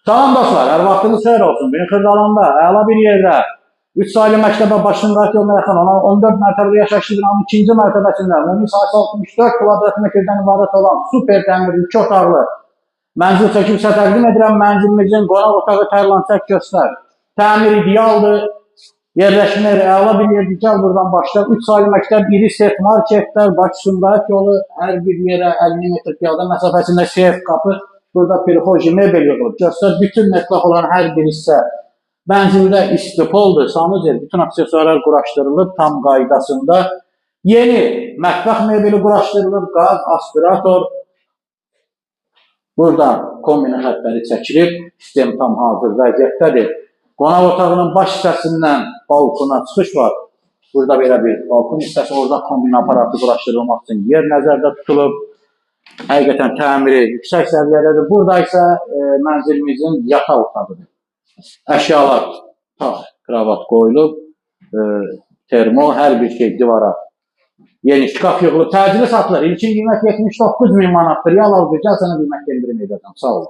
Salam dostlar, hər vaxtınız xeyir olsun. Bugün Xırdalanda, əla bir yerdə 3 saylı məktəbə başındakı yoluna yaxın olan 14 mərtəbəli yaşayışlı binanın 2-ci mərtəbəsində ümumi sahəsi 64 kvadrat metrdən ibarət olan super təmirli 2 otaqlı mənzil çəkilişə təqdim edirəm. Mənzilimizin qonaq otağı tərlan çək göstər. Təmir idealdır. Yerləşmə yeri əla bir yerdir. Gəl buradan başlar. 3 saylı məktəb, iri set marketlər, Bakı-Sumqayıt yolu, hər bir yerə 50 metr piyada məsafəsində seyf qapı. Burada perixoji mebel yığılıb. Göstər, bütün mətlaq olan hər bir hissə mənzildə istipoldur. Sanıca, bütün aksesuarlar quraşdırılıb tam qaydasında. Yeni mətbəx mebeli quraşdırılıb, qaz, aspirator. Burada kombina xətləri çəkilib, sistem tam hazır vəziyyətdədir. Qonaq otağının baş hissəsindən balkona çıxış var. Burada belə bir balkon hissəsi, orada kombina aparatı quraşdırılmaq üçün yer nəzərdə tutulub. Həqiqətən təmiri yüksək səviyyədədir. Burada isə mənzilimizin yataq otağıdır. Əşyalar, kravat qoyulub, termo, hər bir şey divara. Yeni şkaf yığılıb, təcili satılır. İlkin qiymət 79.000 manatdır. Yal aldı, gəl sənə qiymət endirim edəcəm. Sağ olun.